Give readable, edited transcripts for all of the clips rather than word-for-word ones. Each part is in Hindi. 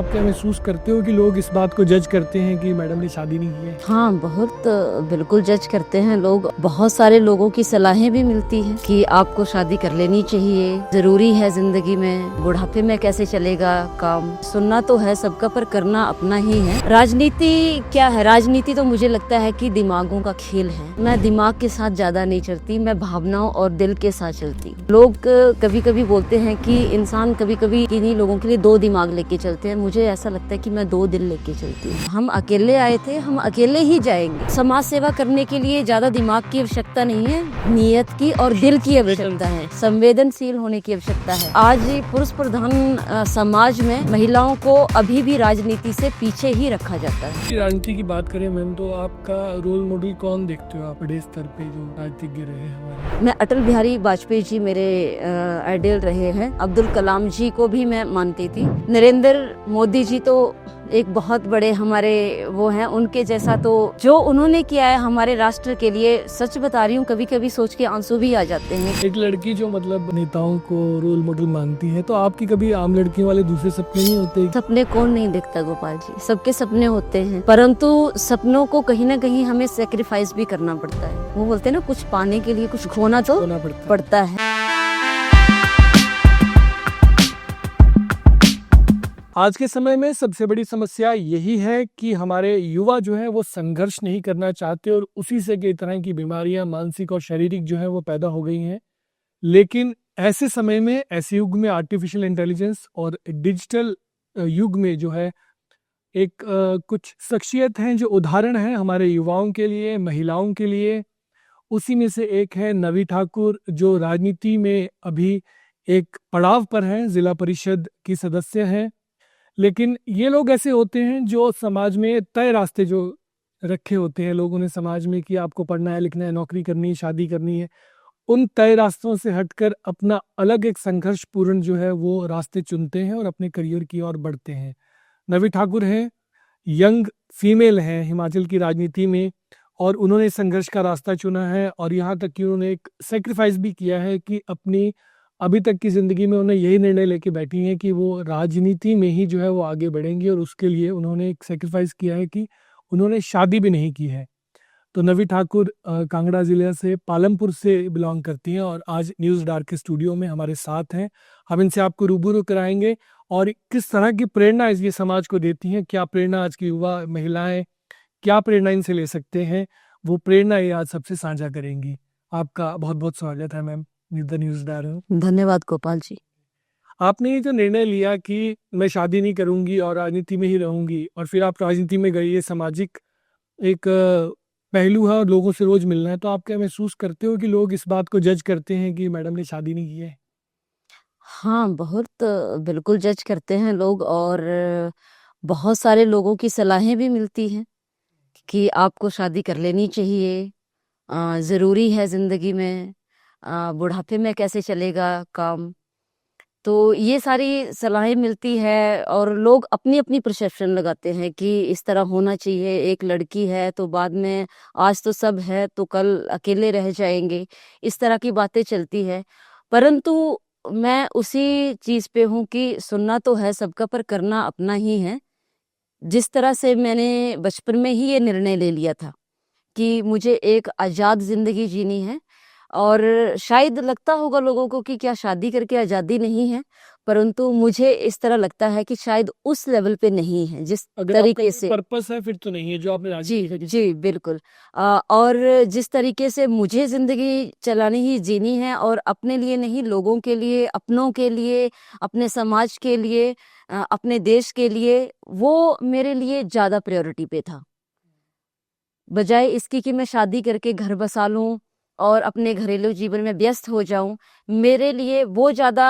आप क्या महसूस करते हो कि लोग इस बात को जज करते हैं कि मैडम ने शादी नहीं की है? हाँ, बहुत बिल्कुल जज करते हैं लोग। बहुत सारे लोगों की सलाहें भी मिलती हैं कि आपको शादी कर लेनी चाहिए, जरूरी है जिंदगी में, बुढ़ापे में कैसे चलेगा काम। सुनना तो है सबका, पर करना अपना ही है। राजनीति क्या है? राजनीति तो मुझे लगता है कि दिमागों का खेल है। मैं दिमाग के साथ ज्यादा नहीं चलती, मैं भावनाओं और दिल के साथ चलती। लोग कभी कभी बोलते हैं कि इंसान कभी कभी किन्हीं लोगों के लिए दो दिमाग लेके चलते हैं। मुझे ऐसा लगता है कि मैं दो दिल लेके चलती हूँ। हम अकेले आए थे, हम अकेले ही जाएंगे। समाज सेवा करने के लिए ज्यादा दिमाग की आवश्यकता नहीं है, नियत की और दिल की आवश्यकता है, संवेदनशील होने की आवश्यकता है। आज पुरुष प्रधान समाज में महिलाओं को अभी भी राजनीति से पीछे ही रखा जाता है। राजनीति की बात करें मैम, तो आपका रोल मॉडल कौन देखते हो आप बड़े स्तर पे जो राजनीतिज्ञ रहे हैं हमारे? मैं अटल बिहारी वाजपेयी जी मेरे आइडियल रहे हैं। अब्दुल कलाम जी को भी मैं मानती थी। नरेंद्र मोदी जी तो एक बहुत बड़े हमारे वो हैं। उनके जैसा तो जो उन्होंने किया है हमारे राष्ट्र के लिए, सच बता रही हूँ, कभी कभी सोच के आंसू भी आ जाते हैं। एक लड़की जो मतलब नेताओं को रोल मॉडल मानती है, तो आपकी कभी आम लड़कियों वाले दूसरे सपने नहीं होते? सपने कौन नहीं देखता गोपाल जी, सबके सपने होते हैं, परंतु सपनों को कहीं ना कहीं हमें सेक्रीफाइस भी करना पड़ता है। वो बोलते हैं ना, कुछ पाने के लिए कुछ खोना तो पड़ता है। आज के समय में सबसे बड़ी समस्या यही है कि हमारे युवा जो है वो संघर्ष नहीं करना चाहते और उसी से कई तरह की बीमारियां मानसिक और शारीरिक जो है वो पैदा हो गई हैं। लेकिन ऐसे समय में, ऐसे युग में, आर्टिफिशियल इंटेलिजेंस और डिजिटल युग में जो है एक कुछ शख्सियत हैं जो उदाहरण हैं हमारे युवाओं के लिए, महिलाओं के लिए। उसी में से एक है नवी ठाकुर, जो राजनीति में अभी एक पड़ाव पर हैं, जिला परिषद की सदस्य हैं। लेकिन ये लोग ऐसे होते हैं जो समाज में तय रास्ते जो रखे होते हैं लोगों ने समाज में कि आपको पढ़ना है, लिखना है, नौकरी करनी है, शादी करनी है, उन तय रास्तों से हटकर अपना अलग एक संघर्षपूर्ण जो है वो रास्ते चुनते हैं और अपने करियर की ओर बढ़ते हैं। नवी ठाकुर हैं, यंग फीमेल हैं हिमाचल की राजनीति में, और उन्होंने संघर्ष का रास्ता चुना है और यहाँ तक कि उन्होंने एक सेक्रीफाइस भी किया है कि अपनी अभी तक की ज़िंदगी में उन्हें यही निर्णय लेके बैठी हैं कि वो राजनीति में ही जो है वो आगे बढ़ेंगी, और उसके लिए उन्होंने एक सेक्रीफाइस किया है कि उन्होंने शादी भी नहीं की है। तो नवी ठाकुर कांगड़ा ज़िले से, पालमपुर से बिलोंग करती हैं और आज न्यूज़ डार्क के स्टूडियो में हमारे साथ हैं। हम इनसे आपको रूबरू कराएंगे और किस तरह की प्रेरणा ये समाज को देती हैं, क्या प्रेरणा आज की युवा महिलाएं, क्या प्रेरणा इनसे ले सकते हैं, वो प्रेरणा ये आज सबसे साझा करेंगी। आपका बहुत बहुत स्वागत है मैम न्यूज़ डार्क। धन्यवाद गोपाल जी। आपने ये जो निर्णय लिया कि मैं शादी नहीं करूंगी और राजनीति में ही रहूंगी, और फिर आप राजनीति में गई, ये सामाजिक एक पहलू है और लोगों से रोज मिलना है, तो आप क्या महसूस करते हो कि लोग इस बात को जज करते हैं कि मैडम ने शादी नहीं की है? हाँ, बहुत बिल्कुल जज करते हैं लोग, और बहुत सारे लोगों की सलाहें भी मिलती हैं कि आपको शादी कर लेनी चाहिए, ज़रूरी है ज़िंदगी में, बुढ़ापे में कैसे चलेगा काम। तो ये सारी सलाहें मिलती है और लोग अपनी अपनी परसेप्शन लगाते हैं कि इस तरह होना चाहिए। एक लड़की है तो बाद में, आज तो सब है तो कल अकेले रह जाएंगे, इस तरह की बातें चलती है। परंतु मैं उसी चीज़ पे हूँ कि सुनना तो है सबका, पर करना अपना ही है। जिस तरह से मैंने बचपन में ही ये निर्णय ले लिया था कि मुझे एक आज़ाद ज़िंदगी जीनी है, और शायद लगता होगा लोगों को कि क्या शादी करके आज़ादी नहीं है, परंतु मुझे इस तरह लगता है कि शायद उस लेवल पे नहीं है जिस तरीके से पर्पस है, फिर तो नहीं है जो आपने जी जी बिल्कुल। और जिस तरीके से मुझे ज़िंदगी चलानी ही जीनी है, और अपने लिए नहीं, लोगों के लिए, अपनों के लिए, अपने समाज के लिए, अपने देश के लिए, वो मेरे लिए ज़्यादा प्रायोरिटी पे था, बजाय इसकी कि मैं शादी करके घर बसा लूं और अपने घरेलू जीवन में व्यस्त हो जाऊं। मेरे लिए वो ज़्यादा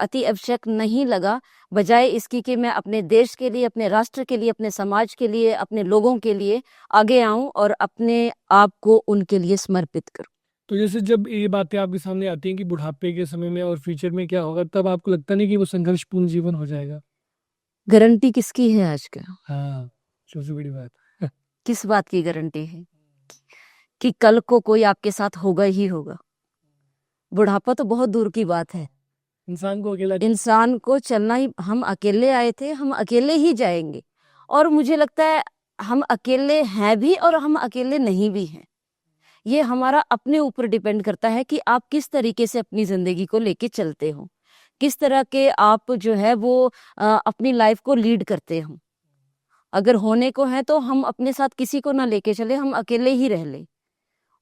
अति आवश्यक नहीं लगा, बजाय इसकी कि मैं अपने देश के लिए, अपने राष्ट्र के लिए, अपने समाज के लिए, अपने लोगों के लिए आगे आऊं और अपने आप को उनके लिए समर्पित करूं। तो जैसे जब ये बातें आपके सामने आती हैं कि बुढ़ापे के समय में और फ्यूचर में क्या होगा, तब आपको लगता नहीं कि वो संघर्षपूर्ण जीवन हो जाएगा? गारंटी किसकी है आज का? हाँ, सबसे बड़ी बात। किस बात की गारंटी है कि कल को कोई आपके साथ होगा ही होगा? बुढ़ापा तो बहुत दूर की बात है, इंसान को अकेला इंसान को चलना ही, हम अकेले आए थे, हम अकेले ही जाएंगे। और मुझे लगता है हम अकेले हैं भी और हम अकेले नहीं भी हैं। ये हमारा अपने ऊपर डिपेंड करता है कि आप किस तरीके से अपनी जिंदगी को लेके चलते हो, किस तरह के आप जो है वो अपनी लाइफ को लीड करते हो। अगर होने को है तो हम अपने साथ किसी को ना लेके चले, हम अकेले ही रह ले,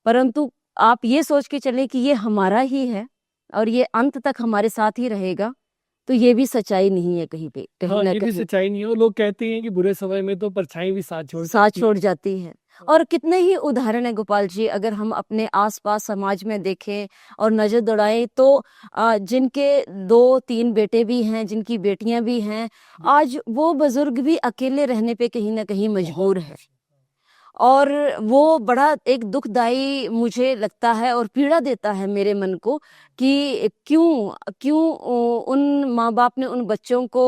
परंतु आप ये सोच के चले कि ये हमारा ही है और ये अंत तक हमारे साथ ही रहेगा, तो ये भी सच्चाई नहीं है कहीं पे, कहीं हाँ, ना ये भी कहीं सच्चाई नहीं है। और लोग कहते हैं कि बुरे समय में तो परछाई भी साथ छोड़ साथ सकती है। छोड़ जाती है। और कितने ही उदाहरण है गोपाल जी, अगर हम अपने आसपास समाज में देखें और नजर दौड़ाएं तो जिनके 2-3 बेटे भी हैं, जिनकी बेटियां भी हैं, आज वो बुजुर्ग भी अकेले रहने पे कहीं ना कहीं मजबूर है। और वो बड़ा एक दुखदाई मुझे लगता है और पीड़ा देता है मेरे मन को कि क्यों क्यों उन माँ बाप ने उन बच्चों को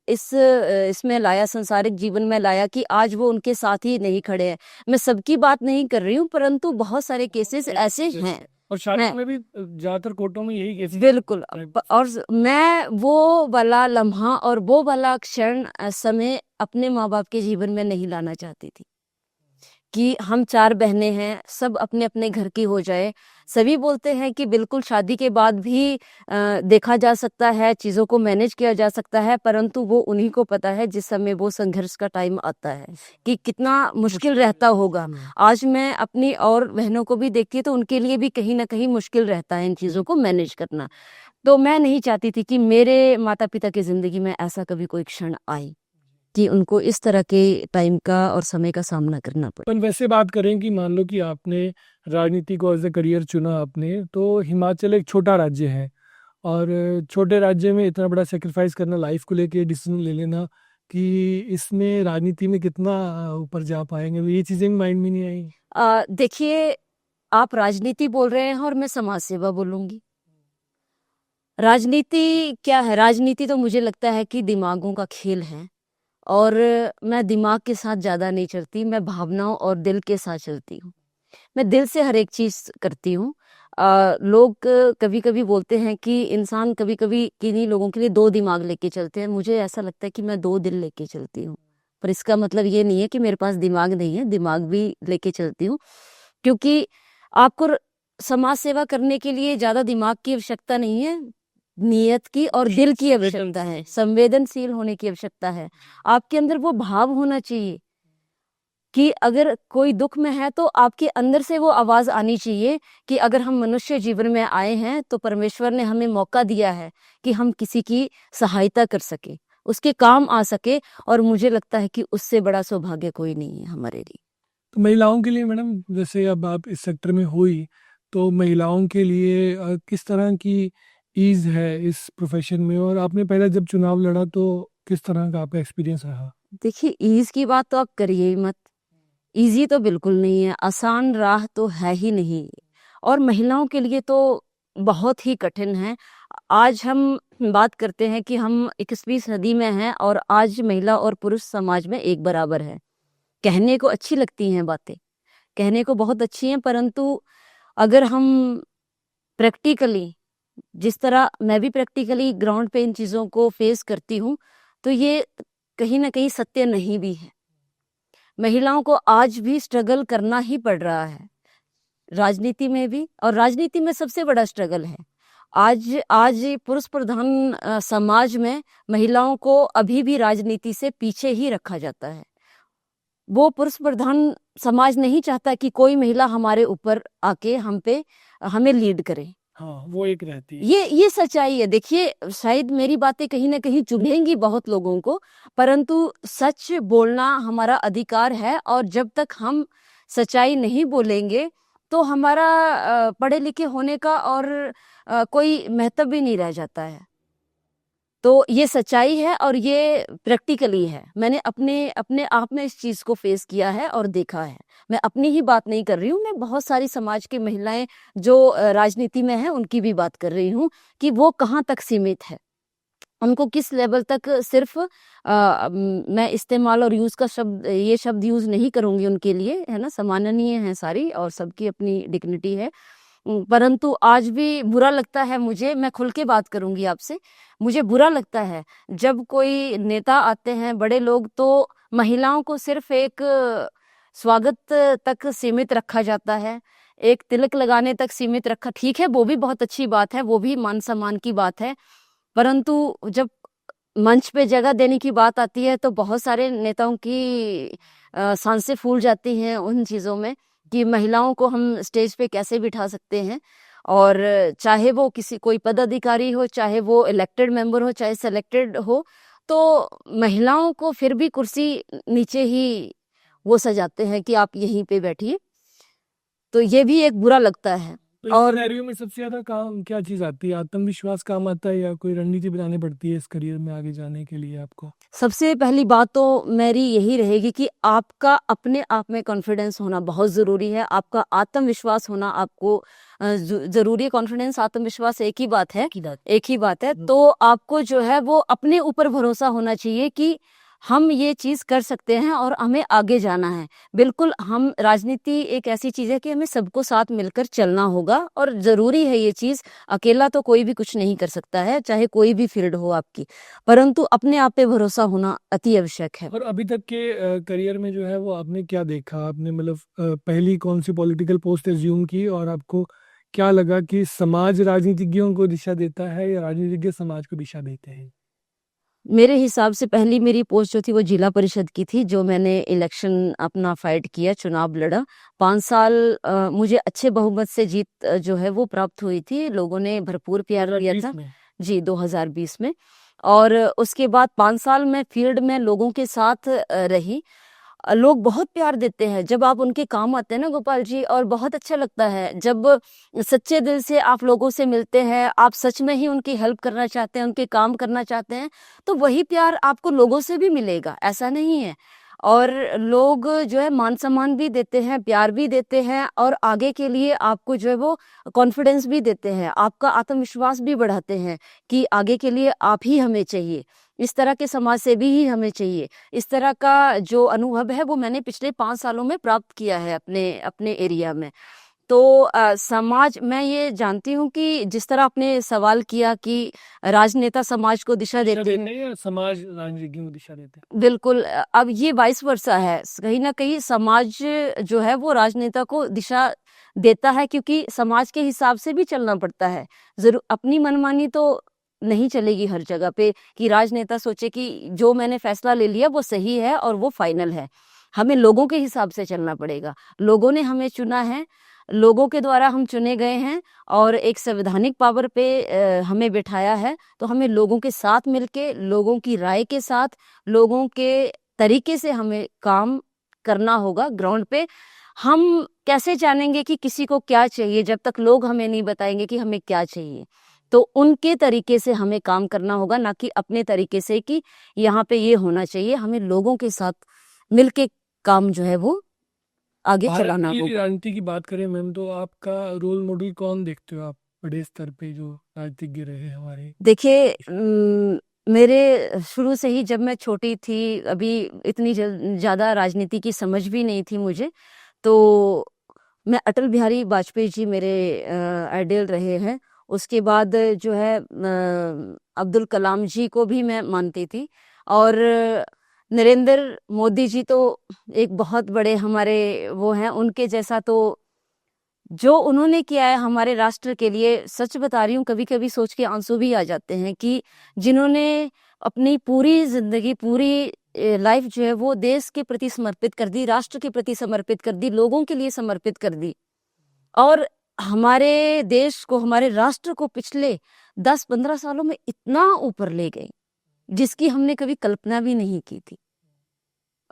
इसमें लाया, संसारिक जीवन में लाया, कि आज वो उनके साथ ही नहीं खड़े हैं। मैं सबकी बात नहीं कर रही हूँ, परंतु बहुत सारे केसेस ऐसे हैं। और शादी हैं में भी ज्यादातर कोर्टों में यही केस बिल्कुल। और मैं वो वाला लम्हा और वो वाला क्षण समय अपने माँ बाप के जीवन में नहीं लाना चाहती थी कि हम 4 बहनें हैं, सब अपने अपने घर की हो जाए। सभी बोलते हैं कि बिल्कुल शादी के बाद भी देखा जा सकता है, चीज़ों को मैनेज किया जा सकता है, परंतु वो उन्हीं को पता है जिस समय वो संघर्ष का टाइम आता है कि कितना मुश्किल रहता होगा। आज मैं अपनी और बहनों को भी देखती हूँ तो उनके लिए भी कहीं ना कहीं मुश्किल रहता है इन चीज़ों को मैनेज करना। तो मैं नहीं चाहती थी कि मेरे माता पिता की ज़िंदगी में ऐसा कभी कोई क्षण आए कि उनको इस तरह के टाइम का और समय का सामना करना पड़े। पर वैसे बात करें कि मान लो कि आपने राजनीति को एज ए करियर चुना आपने, तो हिमाचल एक छोटा राज्य है और छोटे राज्य में इतना बड़ा सेक्रीफाइस करना, लाइफ को लेके डिसीजन ले लेना कि इसमें राजनीति में कितना ऊपर जा पाएंगे, ये चीज़ें भी माइंड में नहीं आई? देखिए, आप राजनीति बोल रहे हैं और मैं समाज सेवा बोलूंगी। राजनीति क्या है? राजनीति तो मुझे लगता है कि दिमागों का खेल है और मैं दिमाग के साथ ज़्यादा नहीं चलती, मैं भावनाओं और दिल के साथ चलती हूँ। मैं दिल से हर एक चीज़ करती हूँ। लोग कभी-कभी बोलते हैं कि इंसान कभी-कभी किन्हीं लोगों के लिए 2 दिमाग लेके चलते हैं। मुझे ऐसा लगता है कि मैं 2 दिल लेके चलती हूँ। पर इसका मतलब ये नहीं है कि मेरे पास दिमाग नहीं है, दिमाग भी लेके चलती हूँ। क्योंकि आपको समाज सेवा करने के लिए ज़्यादा दिमाग की आवश्यकता नहीं है, नियत की और दिल की आवश्यकता है, संवेदनशील होने की आवश्यकता है। आपके अंदर वो भाव होना चाहिए कि अगर कोई दुख में है तो आपके अंदर से वो आवाज आनी चाहिए कि अगर हम मनुष्य जीवन में आए हैं तो परमेश्वर ने हमें मौका दिया है कि हम किसी की सहायता कर सके, उसके काम आ सके। और मुझे लगता है कि उससे बड़ा सौभाग्य कोई नहीं है हमारे लिए। तो महिलाओं के लिए मैडम, जैसे अब आप इस सेक्टर में हुई, तो महिलाओं के लिए किस तरह की ईज है इस प्रोफेशन में, और आपने पहले जब चुनाव लड़ा तो किस तरह का आपका एक्सपीरियंस रहा? देखिए, ईज की बात तो आप करिए ही मत। ईजी तो बिल्कुल नहीं है, आसान राह तो है ही नहीं। और महिलाओं के लिए तो बहुत ही कठिन है। आज हम बात करते हैं कि हम 21वीं सदी में हैं और आज महिला और पुरुष समाज में एक बराबर है। कहने को अच्छी लगती हैं बातें, कहने को बहुत अच्छी हैं, परंतु अगर हम प्रैक्टिकली, जिस तरह मैं भी प्रैक्टिकली ग्राउंड पे इन चीज़ों को फेस करती हूँ, तो ये कहीं ना कहीं सत्य नहीं भी है। महिलाओं को आज भी स्ट्रगल करना ही पड़ रहा है, राजनीति में भी। और राजनीति में सबसे बड़ा स्ट्रगल है आज आज पुरुष प्रधान समाज में महिलाओं को अभी भी राजनीति से पीछे ही रखा जाता है। वो पुरुष प्रधान समाज नहीं चाहता कि कोई महिला हमारे ऊपर आके हमें लीड करे। हाँ, वो एक रहती है। ये सच्चाई है। देखिए, शायद मेरी बातें कहीं ना कहीं चुभेंगी बहुत लोगों को, परंतु सच बोलना हमारा अधिकार है। और जब तक हम सच्चाई नहीं बोलेंगे तो हमारा पढ़े लिखे होने का और कोई महत्व भी नहीं रह जाता है। तो ये सच्चाई है और ये प्रैक्टिकली है। मैंने अपने अपने आप में इस चीज़ को फेस किया है और देखा है। मैं अपनी ही बात नहीं कर रही हूँ, मैं बहुत सारी समाज की महिलाएं जो राजनीति में हैं उनकी भी बात कर रही हूँ कि वो कहाँ तक सीमित है, उनको किस लेवल तक सिर्फ मैं इस्तेमाल और यूज़ का शब्द, ये शब्द यूज़ नहीं करूँगी उनके लिए, है ना, सम्माननीय है सारी और सबकी अपनी डिग्निटी है। परंतु आज भी बुरा लगता है मुझे, मैं खुल के बात करूंगी आपसे, मुझे बुरा लगता है जब कोई नेता आते हैं, बड़े लोग, तो महिलाओं को सिर्फ एक स्वागत तक सीमित रखा जाता है, एक तिलक लगाने तक सीमित रखा। ठीक है, वो भी बहुत अच्छी बात है, वो भी मान सम्मान की बात है, परंतु जब मंच पे जगह देने की बात आती है तो बहुत सारे नेताओं की सांसें फूल जाती हैं उन चीज़ों में कि महिलाओं को हम स्टेज पे कैसे बिठा सकते हैं। और चाहे वो किसी कोई पदाधिकारी हो, चाहे वो इलेक्टेड मेंबर हो, चाहे सेलेक्टेड हो, तो महिलाओं को फिर भी कुर्सी नीचे ही वो सजाते हैं कि आप यहीं पे बैठिए, तो ये भी एक बुरा लगता है। तो इस और सिनेरियो में सबसे ज्यादा काम क्या चीज आती है? आत्मविश्वास काम आता है या कोई रणनीति बनानी पड़ती है इस करियर में आगे जाने के लिए आपको? सबसे पहली बात तो मेरी यही रहेगी कि आपका अपने आप में कॉन्फिडेंस होना बहुत ज़रूरी है, आपका आत्मविश्वास होना आपको ज़रूरी है। कॉन्फिडेंस, आत्मविश्वास एक ही बात है, एक ही बात है। तो आपको जो है वो अपने ऊपर भरोसा होना चाहिए कि हम ये चीज़ कर सकते हैं और हमें आगे जाना है। बिल्कुल, हम राजनीति एक ऐसी चीज़ है कि हमें सबको साथ मिलकर चलना होगा और ज़रूरी है ये चीज़। अकेला तो कोई भी कुछ नहीं कर सकता है, चाहे कोई भी फील्ड हो आपकी, परंतु अपने आप पे भरोसा होना अति आवश्यक है। और अभी तक के करियर में जो है वो आपने क्या देखा? आपने मतलब पहली कौन सी पॉलिटिकल पोस्ट एज्यूम की और आपको क्या लगा कि समाज राजनीतिज्ञों को दिशा देता है या राजनीतिज्ञ समाज को दिशा देते हैं? मेरे हिसाब से पहली मेरी पोस्ट जो थी वो जिला परिषद की थी, जो मैंने इलेक्शन अपना फाइट किया, चुनाव लड़ा। 5 साल मुझे अच्छे बहुमत से जीत जो है वो प्राप्त हुई थी। लोगों ने भरपूर प्यार दिया 2020 था। में? जी, 2020 में। और उसके बाद 5 साल मैं फील्ड में लोगों के साथ रही। लोग बहुत प्यार देते हैं जब आप उनके काम आते हैं ना गोपाल जी, और बहुत अच्छा लगता है जब सच्चे दिल से आप लोगों से मिलते हैं, आप सच में ही उनकी हेल्प करना चाहते हैं, उनके काम करना चाहते हैं, तो वही प्यार आपको लोगों से भी मिलेगा, ऐसा नहीं है। और लोग जो है मान सम्मान भी देते हैं, प्यार भी देते हैं, और आगे के लिए आपको जो है वो कॉन्फिडेंस भी देते हैं, आपका आत्मविश्वास भी बढ़ाते हैं कि आगे के लिए आप ही हमें चाहिए। इस तरह के समाज सेवी ही हमें चाहिए। इस तरह का जो अनुभव है वो मैंने पिछले 5 सालों में प्राप्त किया है अपने अपने एरिया में। तो समाज, मैं ये जानती हूँ कि जिस तरह आपने सवाल किया कि राजनेता समाज को दिशा दिशा देते हैं, देते हैं या समाज राजनीतिज्ञों को दिशा देते हैं? बिल्कुल। अब ये वाइस वर्सा है, कहीं ना कहीं समाज जो है वो राजनेता को दिशा देता है, क्योंकि समाज के हिसाब से भी चलना पड़ता है। जरूर अपनी मनमानी तो नहीं चलेगी हर जगह पे कि राजनेता सोचे कि जो मैंने फैसला ले लिया वो सही है और वो फाइनल है। हमें लोगों के हिसाब से चलना पड़ेगा। लोगों ने हमें चुना है, लोगों के द्वारा हम चुने गए हैं, और एक संवैधानिक पावर पे हमें बिठाया है, तो हमें लोगों के साथ मिलके, लोगों की राय के साथ, लोगों के तरीके से हमें काम करना होगा ग्राउंड पे। हम कैसे जानेंगे कि किसी को क्या चाहिए जब तक लोग हमें नहीं बताएंगे कि हमें क्या चाहिए? तो उनके तरीके से हमें काम करना होगा, ना कि अपने तरीके से कि यहाँ पे ये होना चाहिए। हमें लोगों के साथ मिलके काम जो है वो आगे भारत चलाना की होगा। राजनीति की बात करें मैम, तो आपका रोल मॉडल कौन देखते हो आप बड़े स्तर पे जो राजनीतिज्ञ रहे हैं हमारे? देखिए, मेरे शुरू से ही जब मैं छोटी थी, अभी इतनी ज़्यादा राजनीति की समझ भी नहीं थी मुझे, तो मैं अटल बिहारी वाजपेयी जी मेरे आइडियल रहे हैं। उसके बाद जो है अब्दुल कलाम जी को भी मैं मानती थी, और नरेंद्र मोदी जी तो एक बहुत बड़े हमारे वो हैं। उनके जैसा तो जो उन्होंने किया है हमारे राष्ट्र के लिए, सच बता रही हूँ, कभी-कभी सोच के आंसू भी आ जाते हैं कि जिन्होंने अपनी पूरी ज़िंदगी, पूरी लाइफ जो है वो देश के प्रति समर्पित कर दी, राष्ट्र के प्रति समर्पित कर दी, लोगों के लिए समर्पित कर दी, और हमारे देश को, हमारे राष्ट्र को पिछले 10-15 सालों में इतना ऊपर ले गए, जिसकी हमने कभी कल्पना भी नहीं की थी।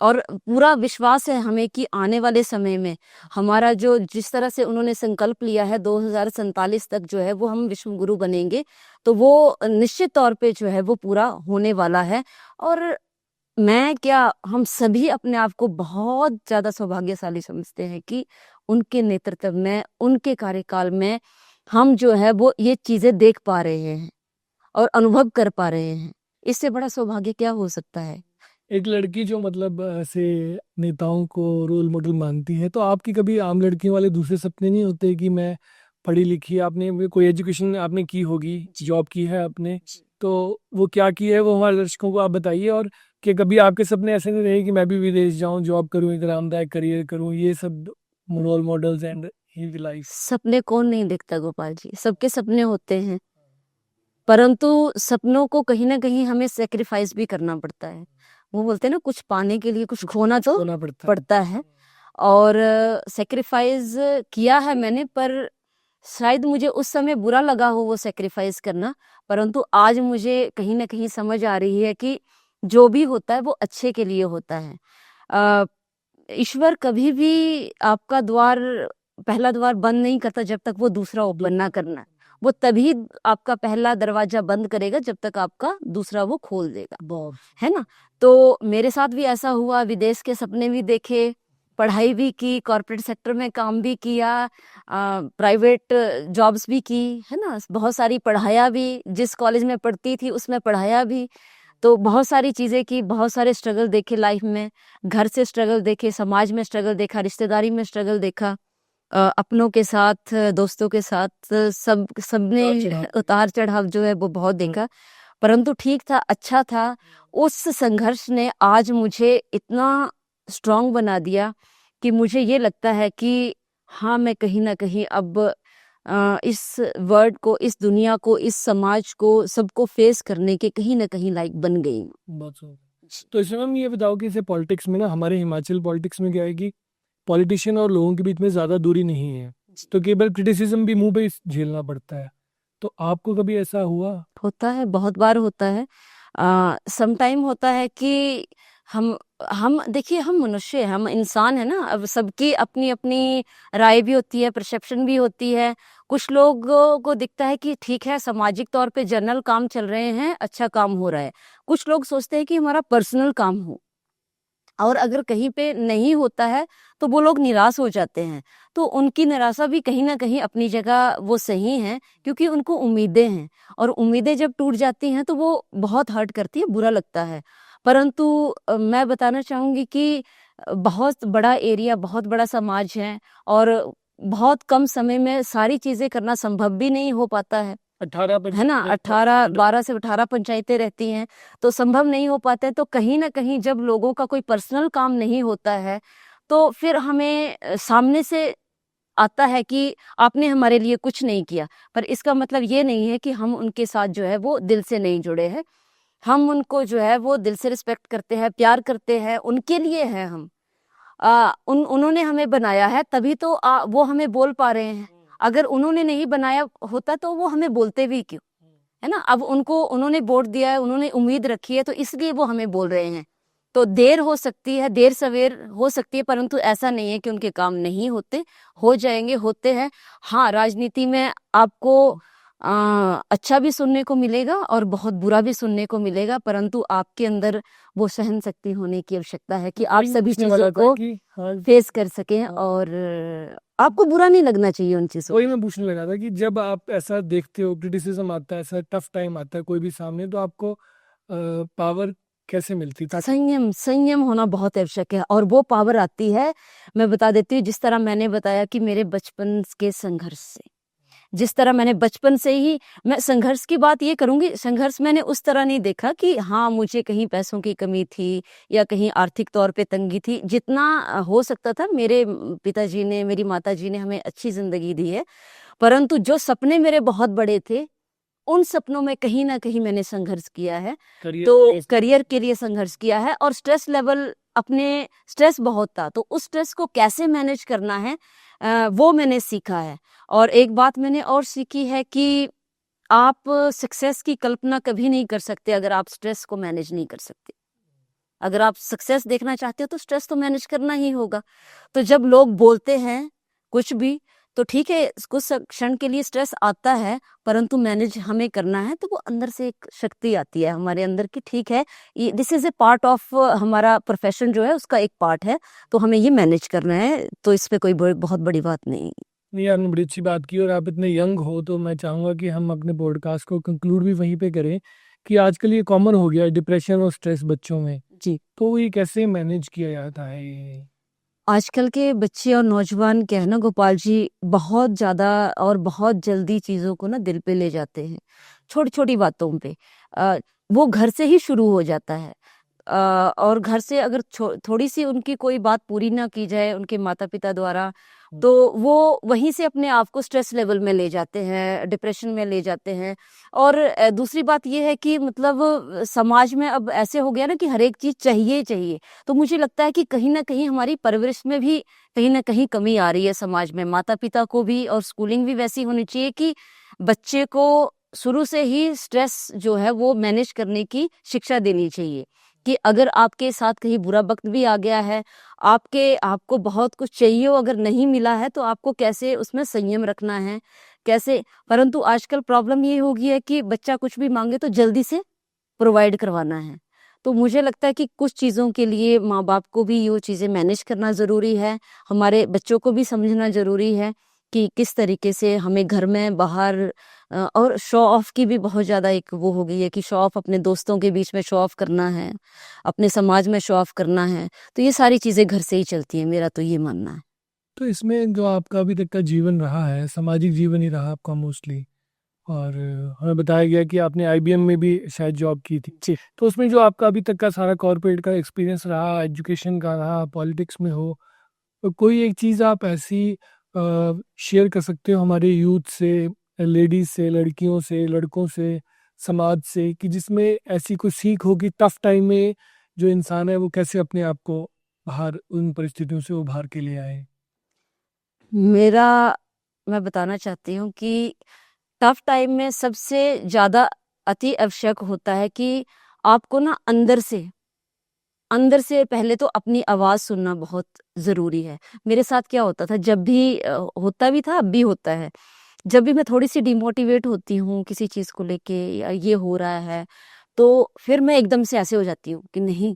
और पूरा विश्वास है हमें कि आने वाले समय में हमारा जो, जिस तरह से उन्होंने संकल्प लिया है 2047 तक जो है वो हम विश्व गुरु बनेंगे, तो वो निश्चित तौर पे जो है वो पूरा होने वाला है। और मैं क्या, हम सभी अपने आप को बहुत ज़्यादा सौभाग्यशाली समझते हैं कि उनके नेतृत्व में, उनके कार्यकाल में हम जो है वो ये चीज़ें देख पा रहे हैं और अनुभव कर पा रहे हैं। इससे बड़ा सौभाग्य क्या हो सकता है? एक लड़की जो मतलब ऐसे नेताओं को रोल मॉडल मानती है, तो आपकी कभी आम लड़कियों वाले दूसरे सपने नहीं होते कि मैं पढ़ी लिखी, आपने भी कोई एजुकेशन आपने की होगी, जॉब की है आपने, तो वो क्या की है वो हमारे दर्शकों को आप बताइए। और कि कभी आपके सपने ऐसे नहीं रहे कि मैं भी विदेश जाऊं, जॉब करूं, एक आरामदायक करियर करूं, ये सब रोल मॉडल्स एंड ही लाइफ? सपने कौन नहीं देखता गोपाल जी, सबके सपने होते हैं, परंतु सपनों को कहीं ना कहीं हमें सेक्रीफाइस भी करना पड़ता है। वो बोलते हैं ना, कुछ पाने के लिए कुछ खोना तो होना पड़ता है। पड़ता है। और सेक्रीफाइस किया है मैंने, पर शायद मुझे उस समय बुरा लगा हो वो सेक्रीफाइस करना, परंतु आज मुझे कहीं ना कहीं समझ आ रही है कि जो भी होता है वो अच्छे के लिए होता है। अ, ईश्वर कभी भी आपका द्वार, पहला द्वार बंद नहीं करता जब तक वो दूसरा ओपन ना करना। वो तभी आपका पहला दरवाजा बंद करेगा जब तक आपका दूसरा वो खोल देगा, बहुत है ना। तो मेरे साथ भी ऐसा हुआ, विदेश के सपने भी देखे, पढ़ाई भी की, कॉर्पोरेट सेक्टर में काम भी किया, प्राइवेट जॉब्स भी की, है ना, बहुत सारी पढ़ाया भी, जिस कॉलेज में पढ़ती थी उसमें पढ़ाया भी। तो बहुत सारी चीज़ें की, बहुत सारे स्ट्रगल देखे लाइफ में, घर से स्ट्रगल देखे, समाज में स्ट्रगल देखा, रिश्तेदारी में स्ट्रगल देखा, अपनों के साथ, दोस्तों के साथ, सबने उतार चढ़ाव जो है वो बहुत देखा, परंतु ठीक था, अच्छा था। उस संघर्ष ने आज मुझे इतना स्ट्रांग बना दिया कि मुझे ये लगता है कि हाँ, मैं कहीं ना कहीं अब इस वर्ल्ड को, इस दुनिया को, इस समाज को, सबको फेस करने के कहीं ना कहीं लायक बन गई हूँ। बहुत सही। तो इसमें मैम ये बताओ कि जैसे पॉलिटिक्स में ना, हमारे हिमाचल पॉलिटिक्स में क्या है कि पॉलिटिशियन और लोगों के बीच में ज़्यादा दूरी नहीं है, तो कई बार क्रिटिसिज्म भी मुंह पे झेलना पड़ता है। तो आपको कभी ऐसा हुआ? होता है, बहुत बार होता है। सम टाइम होता है कि हम देखिए, हम मनुष्य हैं, हम इंसान है ना। अब सबकी अपनी अपनी राय भी होती है, परसेप्शन भी होती है। कुछ लोगों को दिखता है कि ठीक है, सामाजिक तौर पे जनरल काम चल रहे हैं, अच्छा काम हो रहा है। कुछ लोग सोचते हैं कि हमारा पर्सनल काम हो, और अगर कहीं पे नहीं होता है तो वो लोग निराश हो जाते हैं। तो उनकी निराशा भी कहीं ना कहीं अपनी जगह वो सही है, क्योंकि उनको उम्मीदें हैं, और उम्मीदें जब टूट जाती हैं तो वो बहुत हर्ट करती है, बुरा लगता है। परंतु मैं बताना चाहूंगी कि बहुत बड़ा एरिया, बहुत बड़ा समाज है, और बहुत कम समय में सारी चीजें करना संभव भी नहीं हो पाता है 18 है ना। 12 से 18 पंचायतें रहती हैं, तो संभव नहीं हो पाता है। तो कहीं ना कहीं जब लोगों का कोई पर्सनल काम नहीं होता है, तो फिर हमें सामने से आता है कि आपने हमारे लिए कुछ नहीं किया, पर इसका मतलब ये नहीं है कि हम उनके साथ जो है वो दिल से नहीं जुड़े हैं। हम उनको जो है वो दिल से रिस्पेक्ट करते हैं, प्यार करते हैं, उनके लिए हैं हम। उन्होंने हमें बनाया है, तभी तो वो हमें बोल पा रहे हैं। अगर उन्होंने नहीं बनाया होता तो वो हमें बोलते भी क्यों, है ना। अब उन्होंने वोट दिया है, उन्होंने उम्मीद रखी है, तो इसलिए वो हमें बोल रहे हैं। तो देर हो सकती है, देर सवेर हो सकती है, परंतु ऐसा नहीं है कि उनके काम नहीं होते, हो जाएंगे, होते हैं। हाँ, राजनीति में आपको अच्छा भी सुनने को मिलेगा और बहुत बुरा भी सुनने को मिलेगा, परंतु आपके अंदर वो सहन शक्ति होने की आवश्यकता है कि आप सभी चीजों को फेस कर सकें, और आपको बुरा नहीं लगना चाहिए उन चीजों। वही मैं पूछने लगा था कि जब आप ऐसा देखते हो, क्रिटिसिज्म आता है, ऐसा टफ टाइम आता है कोई भी सामने, तो आपको पावर कैसे मिलती? संयम, संयम होना बहुत आवश्यक है, और वो पावर आती है, मैं बता देती हूँ, जिस तरह मैंने बताया कि मेरे बचपन के संघर्ष से, जिस तरह मैंने बचपन से ही, मैं संघर्ष की बात ये करूंगी, संघर्ष मैंने उस तरह नहीं देखा कि हाँ मुझे कहीं पैसों की कमी थी या कहीं आर्थिक तौर पे तंगी थी। जितना हो सकता था, मेरे पिताजी ने, मेरी माताजी ने हमें अच्छी जिंदगी दी है, परंतु जो सपने मेरे बहुत बड़े थे, उन सपनों में कहीं ना कहीं मैंने संघर्ष किया है। तो करियर के लिए संघर्ष किया है, और स्ट्रेस लेवल, अपने स्ट्रेस बहुत था, तो उस स्ट्रेस को कैसे मैनेज करना है वो मैंने सीखा है। और एक बात मैंने और सीखी है कि आप सक्सेस की कल्पना कभी नहीं कर सकते अगर आप स्ट्रेस को मैनेज नहीं कर सकते। अगर आप सक्सेस देखना चाहते हो तो स्ट्रेस तो मैनेज करना ही होगा। तो जब लोग बोलते हैं कुछ भी, तो ठीक है, कुछ क्षण के लिए स्ट्रेस आता है, परंतु मैनेज हमें करना है, तो वो अंदर से एक शक्ति आती है हमारे अंदर की, ठीक है, this is a part of हमारा प्रोफेशन जो है, उसका एक पार्ट है, तो हमें ये मैनेज करना है, तो इस पे कोई बहुत बड़ी बात नहीं। नहीं, आपने बड़ी अच्छी बात की, और आप इतने यंग हो, तो मैं चाहूँगा कि हम अपने पॉडकास्ट को कंक्लूड भी वहीं पे करें कि आजकल ये कॉमन हो गया है डिप्रेशन और स्ट्रेस बच्चों में जी। तो ये कैसे मैनेज किया जाता है? ये आजकल के बच्चे और नौजवान क्या है ना गोपाल जी, बहुत ज़्यादा और बहुत जल्दी चीज़ों को ना दिल पे ले जाते हैं, छोटी-छोटी बातों पे। अ, वो घर से ही शुरू हो जाता है। और घर से अगर थोड़ी-सी उनकी कोई बात पूरी ना की जाए उनके माता-पिता द्वारा, तो वो वहीं से अपने आप को स्ट्रेस लेवल में ले जाते हैं, डिप्रेशन में ले जाते हैं। और दूसरी बात ये है कि मतलब समाज में अब ऐसे हो गया ना कि हर एक चीज़ चाहिए ही चाहिए। तो मुझे लगता है कि कहीं न कहीं हमारी परवरिश में भी कहीं न कहीं कमी आ रही है समाज में। माता-पिता को भी और स्कूलिंग भी वैसी होनी चाहिए कि बच्चे को शुरू से ही स्ट्रेस जो है वो मैनेज करने की शिक्षा देनी चाहिए। कि अगर आपके साथ कहीं बुरा वक़्त भी आ गया है, आपको बहुत कुछ चाहिए हो अगर नहीं मिला है तो आपको कैसे उसमें संयम रखना है, कैसे। परंतु आजकल प्रॉब्लम ये हो गई है कि बच्चा कुछ भी माँगे तो जल्दी से प्रोवाइड करवाना है। तो मुझे लगता है कि कुछ चीज़ों के लिए माँ-बाप को भी ये चीज़ें मैनेज करना ज़रूरी है, हमारे बच्चों को भी समझना ज़रूरी है कि किस तरीके से हमें घर में, बाहर और शो ऑफ की भी बहुत ज़्यादा एक वो हो गई है कि शो ऑफ अपने दोस्तों के बीच में शो ऑफ करना है, अपने समाज में शो ऑफ करना है। तो ये सारी चीज़ें घर से ही चलती हैं, मेरा तो ये मानना है। तो इसमें जो आपका अभी तक का जीवन रहा है, सामाजिक जीवन ही रहा आपका मोस्टली, और हमें बताया गया कि आपने आईबीएम में भी शायद जॉब की थी। जी। तो उसमें जो आपका अभी तक का सारा कॉर्पोरेट का एक्सपीरियंस रहा, एजुकेशन का रहा, पॉलिटिक्स में हो, तो कोई एक चीज़ आप ऐसी शेयर कर सकते हो हमारे यूथ से, लेडीज़ से, लड़कियों से, लड़कों से, समाज से, कि जिसमें ऐसी कोई सीख हो कि टफ टाइम में जो इंसान है वो कैसे अपने आप को बाहर उन परिस्थितियों से उभार के ले आए? मेरा मैं बताना चाहती हूँ कि टफ टाइम में सबसे ज़्यादा अति आवश्यक होता है कि आपको ना अंदर से पहले तो अपनी आवाज़ सुनना बहुत ज़रूरी है। मेरे साथ क्या होता था जब भी होता भी था, अब भी होता है। जब भी मैं थोड़ी-सी डिमोटिवेट होती हूँ किसी चीज़ को लेके या ये हो रहा है, तो फिर मैं एकदम से ऐसे हो जाती हूँ कि नहीं,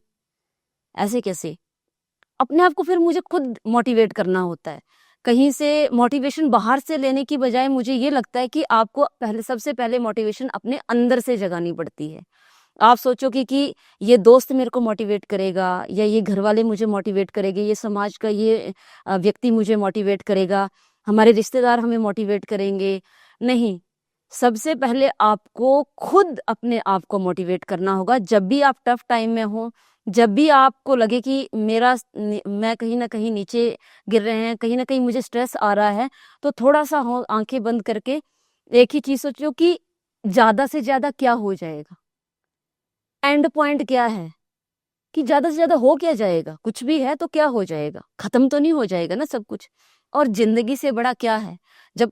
ऐसे कैसे? अपने आप को फिर मुझे खुद मोटिवेट करना होता है। कहीं से मोटिवेशन बाहर से लेने की बजाय मुझे ये लगता है कि आपको पहले सबसे पहले मोटिवेशन अपने अंदर से जगानी पड़ती है। आप सोचोगे कि ये दोस्त मेरे को मोटिवेट करेगा या ये घरवाले मुझे मोटिवेट करेंगे, ये समाज का ये व्यक्ति मुझे मोटिवेट करेगा, हमारे रिश्तेदार हमें मोटिवेट करेंगे। नहीं, सबसे पहले आपको खुद अपने आप को मोटिवेट करना होगा। जब भी आप टफ टाइम में हो, जब भी आपको लगे कि मैं कहीं न कहीं नीचे गिर रहे हैं, कहीं न कहीं मुझे स्ट्रेस आ रहा है, तो थोड़ा-सा हो आँखें बंद करके एक ही चीज़ सोचो कि ज़्यादा से ज़्यादा क्या हो जाएगा? एंड पॉइंट क्या है? कि ज़्यादा से ज़्यादा हो क्या जाएगा? कुछ भी है तो क्या हो जाएगा? खत्म तो नहीं हो जाएगा ना सब कुछ। और ज़िंदगी से बड़ा क्या है? जब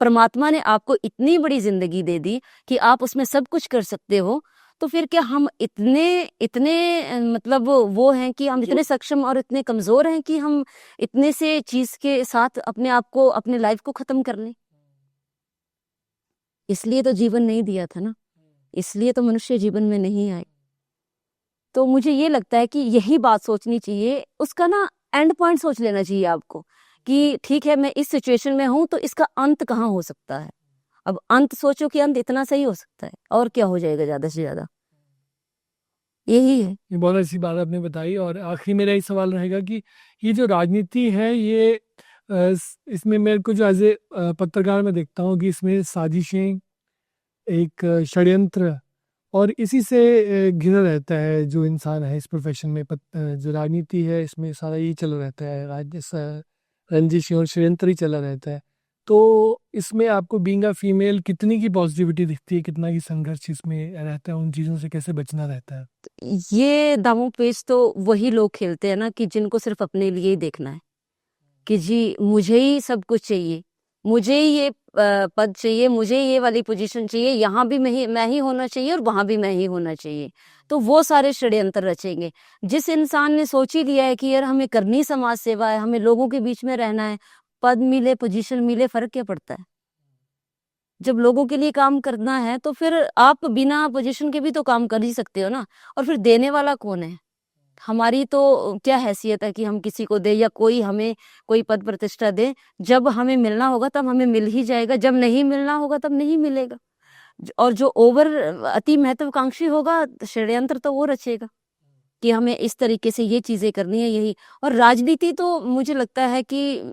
परमात्मा ने आपको इतनी बड़ी ज़िंदगी दे दी कि आप उसमें सब कुछ कर सकते हो, तो फिर क्या हम इतने इतने मतलब वो हैं कि हम इतने सक्षम और इतने कमज़ोर हैं कि हम इतने से चीज़ के साथ अपने आप को, अपने लाइफ़ को ख़त्म कर लें? इसलिए तो जीवन नहीं दिया था ना, इसलिए तो मनुष्य जीवन में नहीं आए। तो मुझे ये लगता है कि यही बात सोचनी चाहिए, उसका ना एंड पॉइंट सोच लेना चाहिए आपको, कि ठीक है मैं इस सिचुएशन में हूँ तो इसका अंत कहाँ हो सकता है? अब अंत सोचो कि अंत इतना सही हो सकता है और क्या हो जाएगा ज़्यादा से ज़्यादा? यही है। ये बहुत अच्छी बात आपने बताई, और आखिरी मेरा ये सवाल रहेगा कि ये जो राजनीति है, ये इसमें मेरे को जो एज ए पत्रकार मैं देखता हूँ कि इसमें साजिशें, एक षड्यंत्र, और इसी से घिरा रहता है जो इंसान है इस प्रोफेशन में। जो राजनीति है इसमें सारा यही चला रहता है, रंजिश और षड्यंत्र ही चला रहता है। तो इसमें आपको बीइंग अ फीमेल कितनी की पॉजिटिविटी दिखती है, कितना की संघर्ष इसमें रहता है, उन चीज़ों से कैसे बचना रहता है? ये दांव-पेच तो वही लोग खेलते हैं ना कि जिनको सिर्फ़ अपने लिए ही देखना है, कि जी मुझे ही सब कुछ चाहिए, मुझे ही ये पद चाहिए, मुझे ये वाली पोज़ीशन चाहिए, यहाँ भी मैं ही होना चाहिए और वहाँ भी मैं ही होना चाहिए। तो वो सारे षड्यंत्र रचेंगे। जिस इंसान ने सोच ही लिया है कि यार हमें करनी समाज सेवा है, हमें लोगों के बीच में रहना है, पद मिले, पोज़ीशन मिले, फ़र्क क्या पड़ता है? जब लोगों के लिए काम करना है तो फिर आप बिना पोजीशन के भी तो काम कर ही सकते हो ना। और फिर देने वाला कौन है? हमारी तो क्या हैसियत है कि हम किसी को दें या कोई हमें कोई पद प्रतिष्ठा दे। जब हमें मिलना होगा तब हमें मिल ही जाएगा, जब नहीं मिलना होगा तब नहीं मिलेगा। और जो अति महत्वाकांक्षी होगा षड्यंत्र तो वो रचेगा। कि हमें इस तरीके से ये चीज़ें करनी है यही। और राजनीति तो मुझे लगता है कि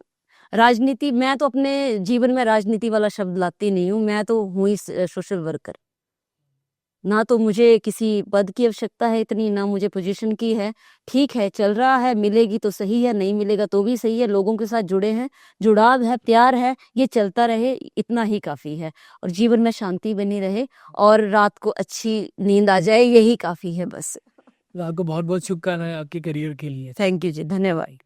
राजनीति, मैं तो अपने जीवन में राजनीति वाला शब्द लाती नहीं हूँ, मैं तो हूँ ही सोशल वर्कर। ना तो मुझे किसी पद की आवश्यकता है इतनी, ना मुझे पोजीशन की है। ठीक है, चल रहा है, मिलेगी तो सही है, नहीं मिलेगा तो भी सही है। लोगों के साथ जुड़े हैं, जुड़ाव है, प्यार है, ये चलता रहे, इतना ही काफ़ी है। और जीवन में शांति बनी रहे और रात को अच्छी नींद आ जाए, यही काफ़ी है बस। आपको बहुत बहुत शुभकामनाएं आपके करियर के लिए। थैंक यू जी, धन्यवाद।